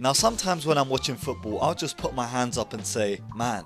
Now sometimes when I'm watching football, I'll just put my hands up and say, man,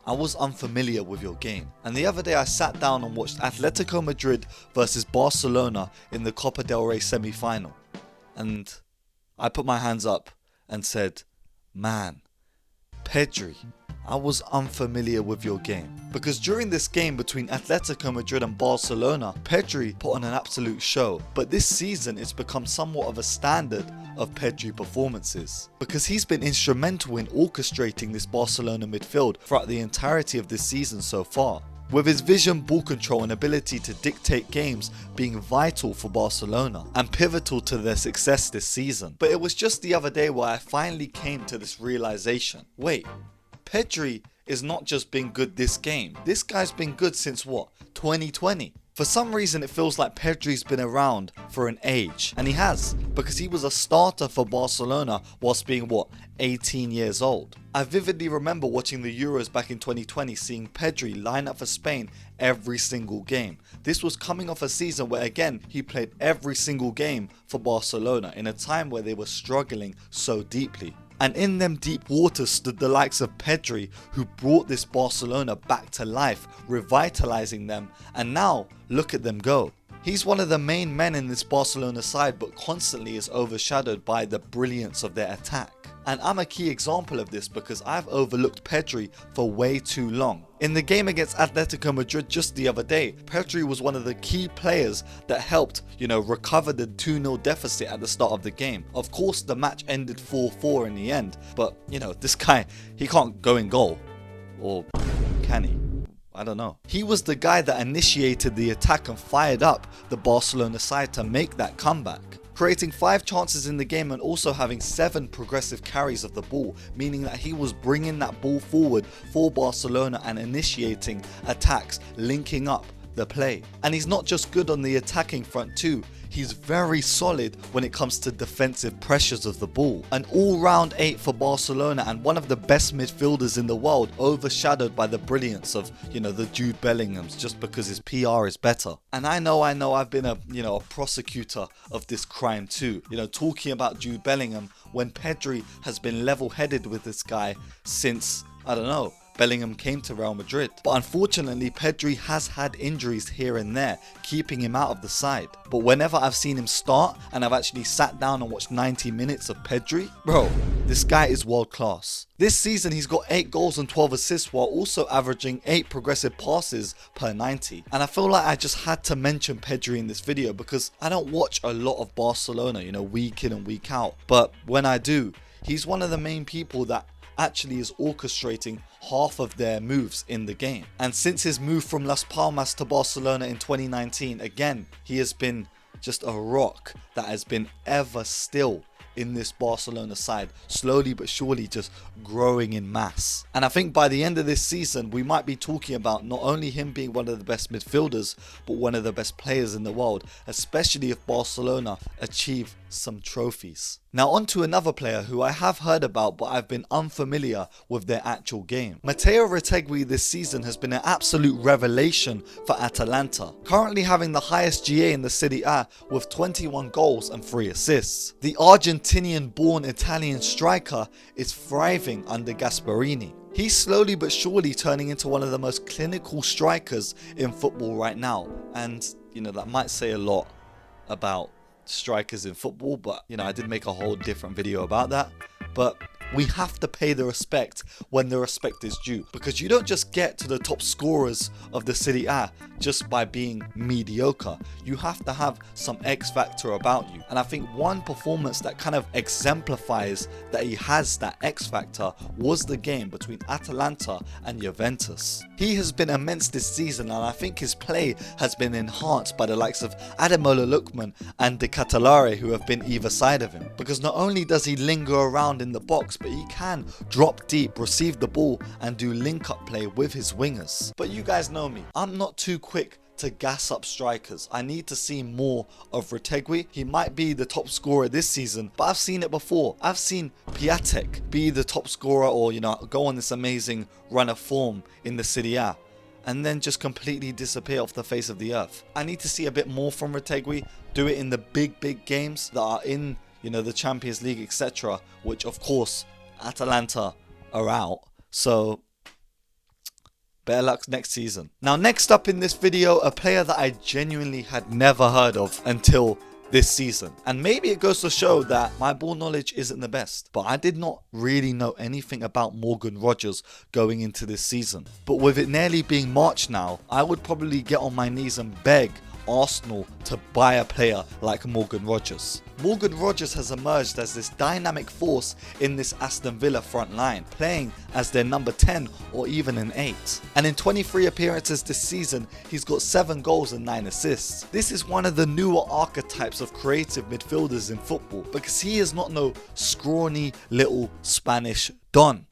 I was unfamiliar with your game. And the other day I sat down and watched Atletico Madrid versus Barcelona in the Copa del Rey semi-final. And I put my hands up and said, man, Pedri, I was unfamiliar with your game. Because during this game between Atletico Madrid and Barcelona, Pedri put on an absolute show. But this season it's become somewhat of a standard of Pedri performances. Because he's been instrumental in orchestrating this Barcelona midfield throughout the entirety of this season so far. With his vision, ball control and ability to dictate games being vital for Barcelona and pivotal to their success this season. But it was just the other day where I finally came to this realization. Wait, Pedri is not just been good this game. This guy's been good since what? 2020. For some reason it feels like Pedri's been around for an age, and he has, because he was a starter for Barcelona whilst being what, 18 years old. I vividly remember watching the Euros back in 2020, seeing Pedri line up for Spain every single game. This was coming off a season where again he played every single game for Barcelona in a time where they were struggling so deeply. And in them deep waters stood the likes of Pedri, who brought this Barcelona back to life, revitalizing them, and now look at them go. He's one of the main men in this Barcelona side, but constantly is overshadowed by the brilliance of their attack. And I'm a key example of this because I've overlooked Pedri for way too long. In the game against Atletico Madrid just the other day, Pedri was one of the key players that helped, recover the 2-0 deficit at the start of the game. Of course the match ended 4-4 in the end, but this guy, he can't go in goal. Or can he? I don't know. He was the guy that initiated the attack and fired up the Barcelona side to make that comeback, creating 5 chances in the game and also having 7 progressive carries of the ball, meaning that he was bringing that ball forward for Barcelona and initiating attacks, linking up the play. And he's not just good on the attacking front too, he's very solid when it comes to defensive pressures of the ball. An all-round 8 for Barcelona and one of the best midfielders in the world, overshadowed by the brilliance of, the Jude Bellinghams just because his PR is better. And I know I've been a prosecutor of this crime too, talking about Jude Bellingham when Pedri has been level-headed with this guy since, I don't know, Bellingham came to Real Madrid. But unfortunately Pedri has had injuries here and there, keeping him out of the side. But whenever I've seen him start and I've actually sat down and watched 90 minutes of Pedri, bro, this guy is world class. This season he's got 8 goals and 12 assists while also averaging 8 progressive passes per 90. And I feel like I just had to mention Pedri in this video because I don't watch a lot of Barcelona, week in and week out. But when I do, he's one of the main people that actually is orchestrating half of their moves in the game. And since his move from Las Palmas to Barcelona in 2019, again, he has been just a rock that has been ever still in this Barcelona side, slowly but surely just growing in mass. And I think by the end of this season we might be talking about not only him being one of the best midfielders, but one of the best players in the world, especially if Barcelona achieve some trophies. Now on to another player who I have heard about but I've been unfamiliar with their actual game. Matteo Retegui this season has been an absolute revelation for Atalanta, currently having the highest GA in the Serie A with 21 goals and 3 assists. The Argentinian-born Italian striker is thriving under Gasperini. He's slowly but surely turning into one of the most clinical strikers in football right now, and that might say a lot about strikers in football, but I did make a whole different video about that. But we have to pay the respect when the respect is due, because you don't just get to the top scorers of the Serie A just by being mediocre. You have to have some X factor about you, and I think one performance that kind of exemplifies that he has that X factor was the game between Atalanta and Juventus. He has been immense this season, and I think his play has been enhanced by the likes of Ademola Lookman and De Catalare, who have been either side of him, because not only does he linger around in the box, but he can drop deep, receive the ball and do link up play with his wingers. But you guys know me, I'm not too quick to gas up strikers. I need to see more of Retegui. He might be the top scorer this season, but I've seen it before. I've seen Piatek be the top scorer or go on this amazing run of form in the Serie A and then just completely disappear off the face of the earth. I need to see a bit more from Retegui, do it in the big games that are in you know, the Champions League, etc., which of course Atalanta are out. So better luck next season. Now, next up in this video, a player that I genuinely had never heard of until this season. And maybe it goes to show that my ball knowledge isn't the best, but I did not really know anything about Morgan Rogers going into this season. But with it nearly being March now, I would probably get on my knees and beg Arsenal to buy a player like Morgan Rogers. Morgan Rogers has emerged as this dynamic force in this Aston Villa front line, playing as their number 10 or even an 8. And in 23 appearances this season, he's got 7 goals and 9 assists. This is one of the newer archetypes of creative midfielders in football, because he is not no scrawny little Spanish don.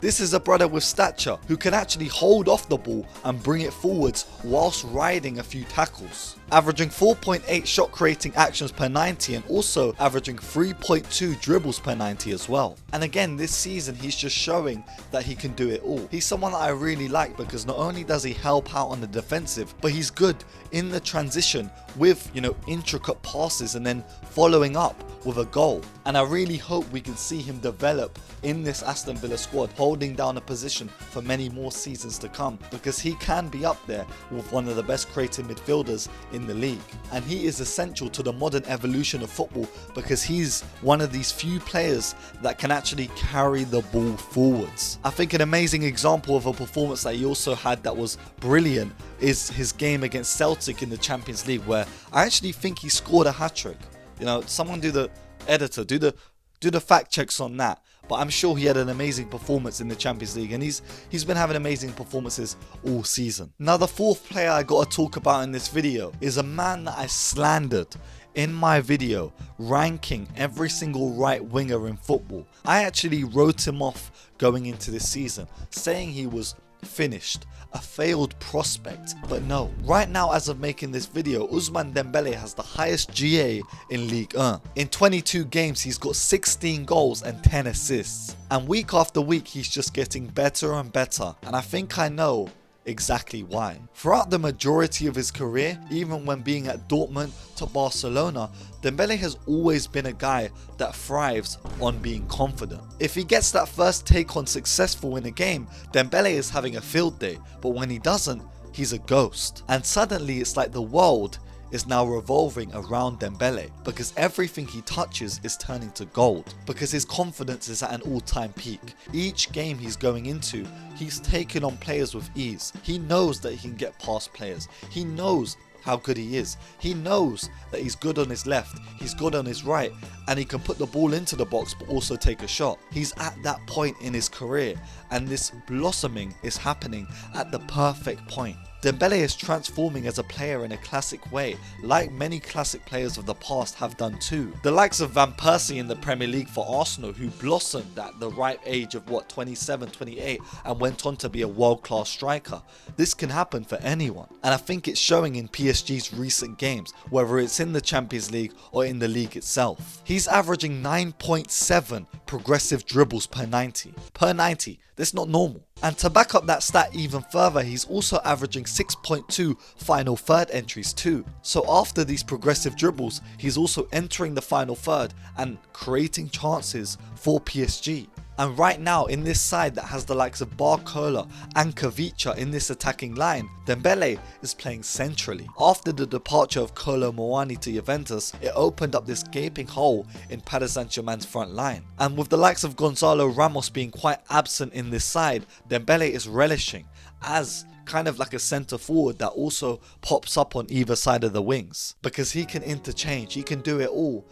This is a brother with stature who can actually hold off the ball and bring it forwards whilst riding a few tackles. Averaging 4.8 shot creating actions per 90 and also averaging 3.2 dribbles per 90 as well. And again, this season he's just showing that he can do it all. He's someone that I really like because not only does he help out on the defensive, but he's good in the transition with, you know, intricate passes and then following up with a goal. And I really hope we can see him develop in this Aston Villa squad, holding down a position for many more seasons to come, because he can be up there with one of the best creative midfielders in the league. And he is essential to the modern evolution of football because he's one of these few players that can actually carry the ball forwards. I think an amazing example of a performance that he also had that was brilliant is his game against Celtic in the Champions League, where I actually think he scored a hat-trick. You know, someone do the editor, do the fact checks on that. But I'm sure he had an amazing performance in the Champions League, and he's been having amazing performances all season. Now, the fourth player I got to talk about in this video is a man that I slandered in my video ranking every single right winger in football. I actually wrote him off going into this season, saying he was finished, a failed prospect. But no, right now as of making this video, Ousmane Dembele has the highest GA in Ligue 1. In 22 games he's got 16 goals and 10 assists, and week after week he's just getting better and better, and I think I know exactly why. Throughout the majority of his career, even when being at Dortmund to Barcelona, Dembele has always been a guy that thrives on being confident. If he gets that first take on successful in a game, Dembele is having a field day, but when he doesn't, he's a ghost. And suddenly it's like the world is now revolving around Dembele, because everything he touches is turning to gold, because his confidence is at an all-time peak. Each game he's going into, he's taking on players with ease. He knows that he can get past players. He knows how good he is. He knows that he's good on his left, he's good on his right, and he can put the ball into the box but also take a shot. He's at that point in his career, and this blossoming is happening at the perfect point. Dembele is transforming as a player in a classic way, like many classic players of the past have done too. The likes of Van Persie in the Premier League for Arsenal, who blossomed at the ripe age of 27, 28 and went on to be a world-class striker. This can happen for anyone, and I think it's showing in PSG's recent games, whether it's in the Champions League or in the league itself. He's averaging 9.7 progressive dribbles per 90. That's not normal. And to back up that stat even further, he's also averaging 6.2 final third entries too. So after these progressive dribbles, he's also entering the final third and creating chances for PSG. And right now in this side that has the likes of Barcola and Kavicha in this attacking line, Dembele is playing centrally. After the departure of Kolo Muani to Juventus, it opened up this gaping hole in Paris Saint-Germain's front line. And with the likes of Gonzalo Ramos being quite absent in this side, Dembele is relishing as kind of like a centre forward that also pops up on either side of the wings, because he can interchange, he can do it all,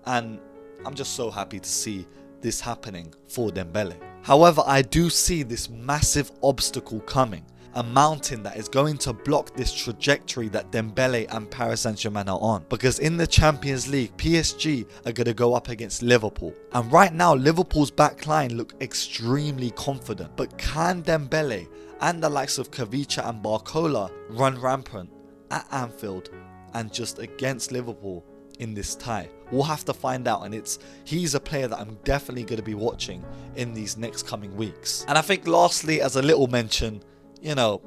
and I'm just so happy to see this happening for Dembele. However, I do see this massive obstacle coming, a mountain that is going to block this trajectory that Dembele and Paris Saint-Germain are on, because in the Champions League, PSG are going to go up against Liverpool, and right now Liverpool's back line look extremely confident, but can Dembele and the likes of Kavicha and Barcola run rampant at Anfield and just against Liverpool in this tie? We'll have to find out, and he's a player that I'm definitely going to be watching in these next coming weeks. And I think lastly, as a little mention, you know,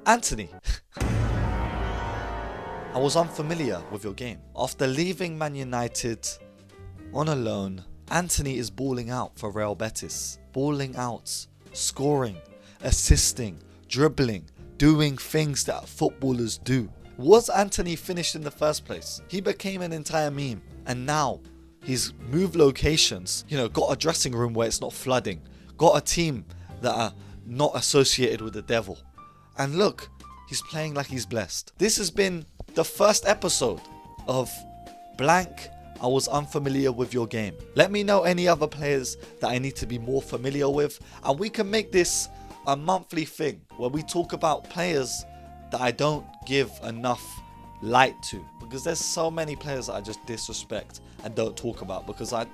Antony. I was unfamiliar with your game. After leaving Man United on a loan, Antony is balling out for Real Betis. Balling out, scoring, assisting, dribbling, doing things that footballers do. Was Antony finished in the first place? He became an entire meme, and now he's moved locations, got a dressing room where it's not flooding, got a team that are not associated with the devil. And look, he's playing like he's blessed. This has been the first episode of blank. I was unfamiliar with your game. Let me know any other players that I need to be more familiar with, and we can make this a monthly thing where we talk about players that I don't give enough light to, because there's so many players that I just disrespect and don't talk about because I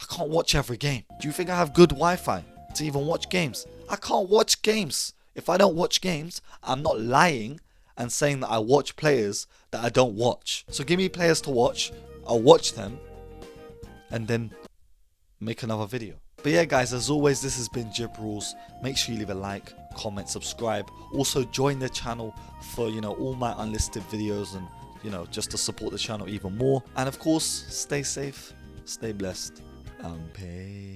can't watch every game. Do you think I have good Wi-Fi to even watch games? I can't watch games. If I don't watch games, I'm not lying and saying that I watch players that I don't watch. So give me players to watch, I'll watch them and then make another video. But yeah guys, as always, this has been Jib Rules. Make sure you leave a like, comment, subscribe. Also join the channel for all my unlisted videos and just to support the channel even more. And of course, stay safe, stay blessed, and peace.